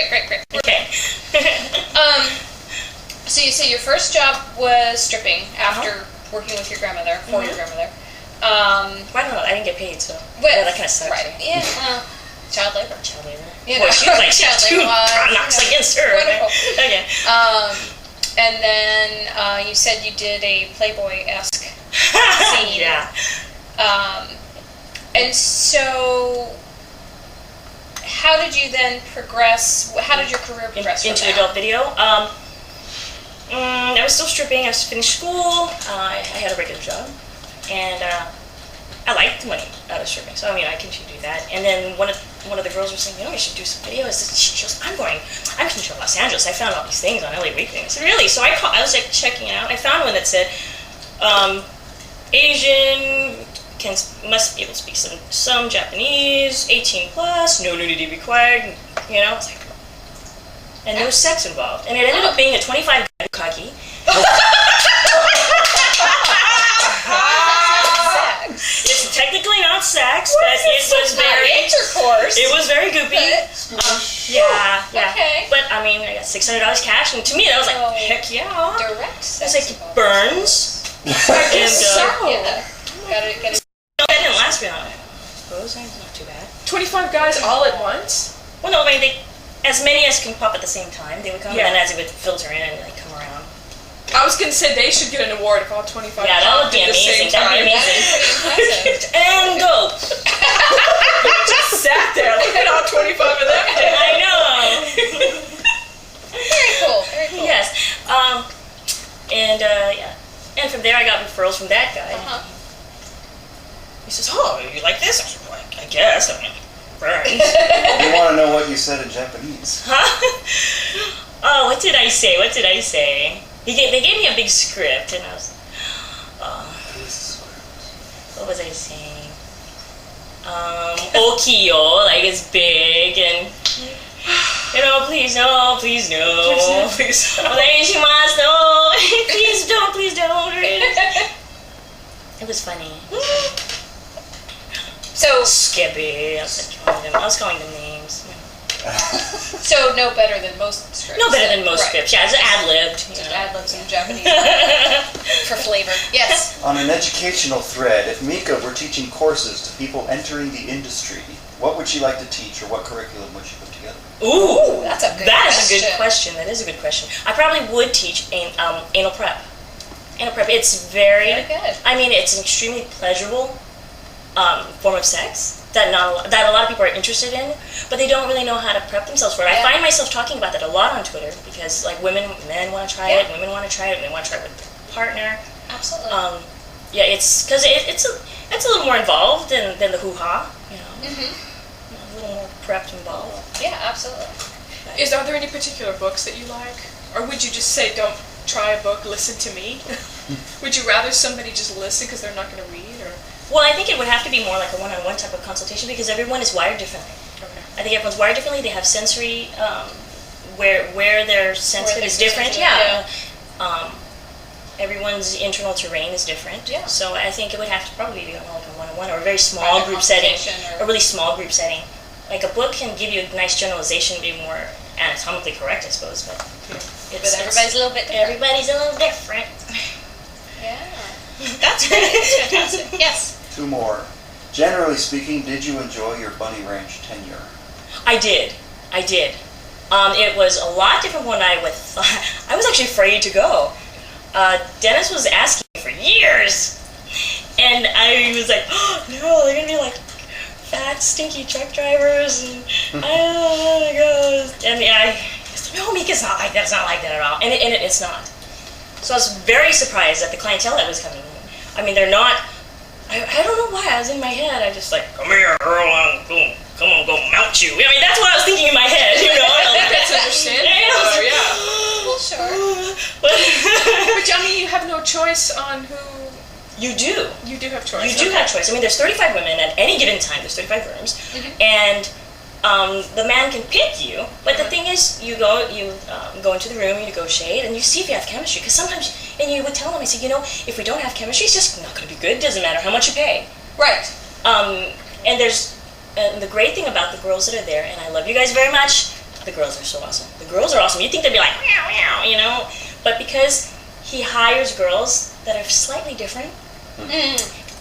Great. Okay. So you say your first job was stripping after working with your grandmother, for your grandmother. Well, I don't know. I didn't get paid, so that kind of sucks. Right. Yeah. Child labor. You know, well, she was like, child two labor knocks against her. Wonderful. Okay. And then you said you did a Playboy-esque scene. Yeah. And so, how did you then progress? How did your career progress into adult video? I was still stripping. I was finished school. I had a regular job, and I liked the money out of stripping. So I mean, I continued to do that. And then one of the girls was saying, you should do some videos. She goes, I'm going to Los Angeles. I found all these things on LA Weekly. I said, really? So I was like checking it out. I found one that said, Asian must be able to speak some Japanese, 18 plus, no nudity required. It's like, and no sex involved. And it ended up being a 25 bukkake. It's technically not sex, but it was very intercourse. It was very goopy. Yeah. Okay. But I mean, I got $600 cash, and to me that was like, heck yeah. Direct sex. It's like burns. Got it. That didn't last very long. I suppose it's not too bad. 25 guys all at once? Well, no, I mean, as many as can pop at the same time. They would come, and then as it would filter in and come around. I was going to say they should get an award if all 25 that would be amazing. That would be amazing. And go. Just sat there. Look at all 25 of them. I know. Very cool. Yes. And from there I got referrals from that guy. He says, "Oh, you like this?" I was like, "I guess." I mean, burns. You want to know what you said in Japanese? Huh? Oh, what did I say? They gave me a big script, and I was, what was I saying? Okiyo, like it's big, and please no. Please. Onegaishimasu, no. Please don't. It was funny. So Skippy, I was calling them names. So no better than most scripts. No better than most scripts. Yeah, it's ad-libbed. Just ad-libbed some Japanese for flavor. Yes. On an educational thread, if Mika were teaching courses to people entering the industry, what would she like to teach, or what curriculum would she put together? Ooh, that's a good question. That is a good question. I probably would teach anal prep. Anal prep. It's very good. I mean, it's an extremely pleasurable form of sex that a lot of people are interested in, but they don't really know how to prep themselves for it. I find myself talking about that a lot on Twitter because like men want to try it, women want to try it, and they want to try it with their partner. Absolutely. It's because it's a little more involved than the hoo-ha, a little more prepped involved. Yeah, absolutely. Are there any particular books that you like, or would you just say don't try a book, listen to me? Would you rather somebody just listen because they're not going to read, or? Well, I think it would have to be more like a one-on-one type of consultation because everyone is wired differently. Okay. I think everyone's wired differently. They have sensory, where their sensitive is different. Yeah. Everyone's internal terrain is different. Yeah. So I think it would have to probably be like a one-on-one or a very small group setting. A really small group setting. Like a book can give you a nice generalization, be more anatomically correct, I suppose, but everybody's a little bit different. Everybody's a little different. Yeah. That's great. That's fantastic. Yes. 2 more. Generally speaking, did you enjoy your Bunny Ranch tenure? I did. It was a lot different when I was actually afraid to go. Dennis was asking me for years, and I was like, oh, no, they're gonna be like fat, stinky truck drivers, and I don't want to go. And I said, no, Mika's not like that. It's not like that at all, and it's not. So I was very surprised at the clientele that was coming. I mean, they're not. I don't know why. I was in my head. I just like, come here, girl. Come on, go mount you. I mean, that's what I was thinking in my head. That's understandable. Yeah. Well, sure. But I mean, you have no choice on who. You do. You do have choice. You do have choice. I mean, there's 35 women at any given time. There's 35 rooms, and the man can pick you. But the thing is, you go into the room, you negotiate, and you see if you have chemistry. Because sometimes, and you would tell them, I said, if we don't have chemistry, it's just not going to be good. Doesn't matter how much you pay. Right. And there's the great thing about the girls that are there, and I love you guys very much. the girls are so awesome. The girls are awesome. You'd think they'd be like, meow, meow, you know? But because he hires girls that are slightly different,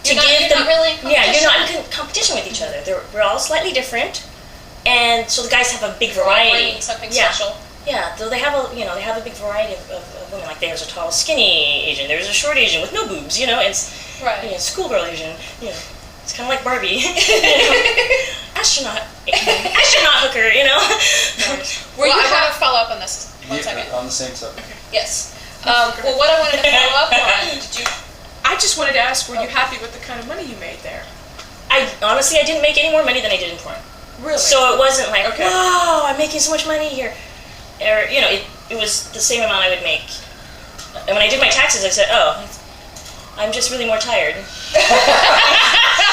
You're not really in competition. yeah, you're not in competition with each other. We're all slightly different, and so the guys have a big variety. Bringing something special. Yeah, so they have a big variety of women. Like there's a tall, skinny Asian. There's a short Asian with no boobs. You know, it's schoolgirl Asian. You know, it's kind of like Barbie. Astronaut hooker. You know. Well, I want to follow up on this. One second. On the same subject. Yes. Well, what I wanted to follow up on. I just wanted to ask, were you happy with the kind of money you made there? I didn't make any more money than I did in porn. Really? So it wasn't like, wow, I'm making so much money here. Or, you know, it was the same amount I would make. And when I did my taxes, I said, oh, I'm just really more tired.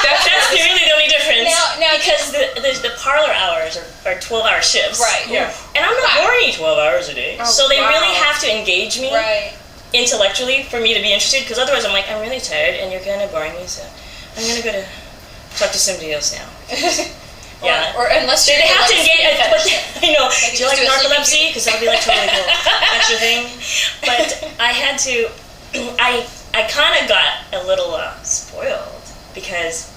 That's really the only difference. Now because the parlor hours are 12-hour shifts. Right. Yeah. And I'm not horny 12 hours a day. Oh, so they wow. really have to engage me Right. intellectually for me to be interested, because otherwise I'm like, I'm really tired and you're kind of boring me, so I'm going to go to talk to somebody else now. Yeah. Or unless They you're have to like, engage. But I know. Like Do you like just do a sleeping narcolepsy? Because that'd be like totally cool. That's your thing. But I had to. I kind of got a little spoiled because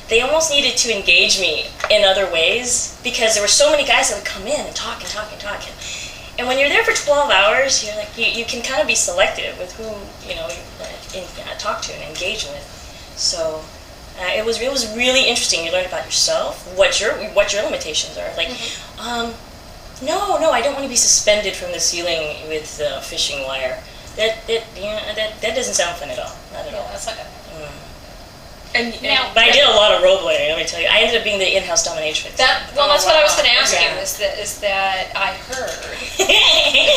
they almost needed to engage me in other ways, because there were so many guys that would come in and talk and talk and talk. And when you're there for 12 hours, you're like you can kind of be selective with whom you talk to and engage with. So. It was really interesting. You learn about yourself, what your limitations are. Like, no, I don't want to be suspended from the ceiling with fishing wire. That doesn't sound fun at all. Not at all. That's not good. But I did a lot of role playing. Let me tell you, I ended up being the in-house dominatrix. That's what I was going to ask Yeah. you. Is that I heard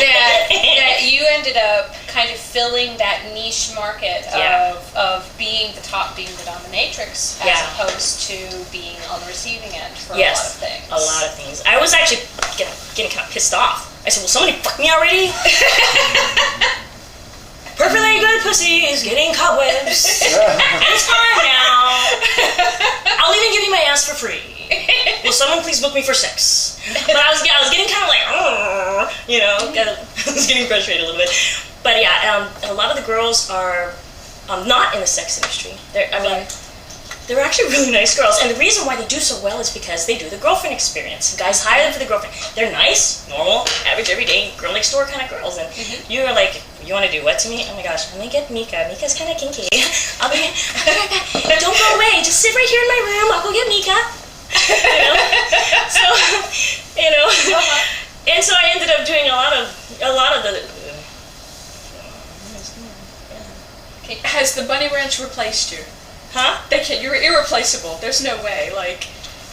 that you ended up kind of filling that niche market of being the dominatrix, as Yeah. opposed to being on the receiving end for Yes, a lot of things. a lot of things. I was actually getting kind of pissed off. I said, "Will somebody fuck me already?" Perfectly good pussy is getting cobwebs. And it's hard now. I'll even give you my ass for free. Will someone please book me for sex? But I was getting kind of like, you know, I was getting frustrated a little bit. But yeah, a lot of the girls are not in the sex industry. They're actually really nice girls, and the reason why they do so well is because they do the girlfriend experience. Guys hire them for the girlfriend. They're nice, normal, average, everyday, girl next door kind of girls, and you're like, you want to do what to me? Oh my gosh, let me get Mika. Mika's kind of kinky. I'll be right back. Don't go away. Just sit right here in my room. I'll go get Mika. You know? So, you know, and so I ended up doing a lot of the. Has the Bunny Ranch replaced you? Huh? They can't. You're irreplaceable. There's no way. Like,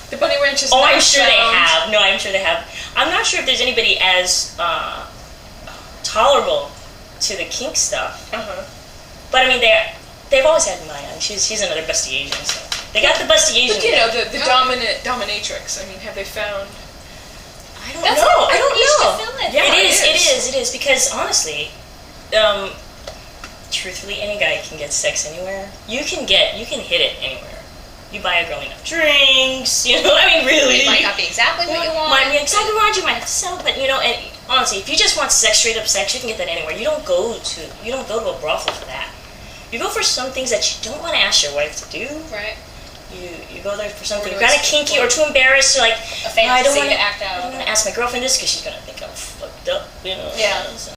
the Bunny Ranch is. Oh, not I'm sure they found. have. No, I'm sure they have. I'm not sure if there's anybody as tolerable to the kink stuff. But I mean, they've always had Maya. She's another busty Asian. So they got the busty Asian. But you know, the dominant dominatrix. I mean, have they found? I don't That's know. like I don't niche to know. fill in. Yeah, It is because honestly, truthfully, any guy can get sex anywhere. You can hit it anywhere. You buy a girl enough drinks, you know. I mean, really. It might not be exactly what you want. Might be exactly what you want. You might have to settle, but you know. And honestly, if you just want sex, straight up sex, you can get that anywhere. You don't go to a brothel for that. You go for some things that you don't want to ask your wife to do. Right. You go there for something Or kind of kinky or too embarrassed, or like A fantasy I don't want to act out. I don't want to ask my girlfriend this because she's gonna think I'm fucked up, you know. Yeah. So.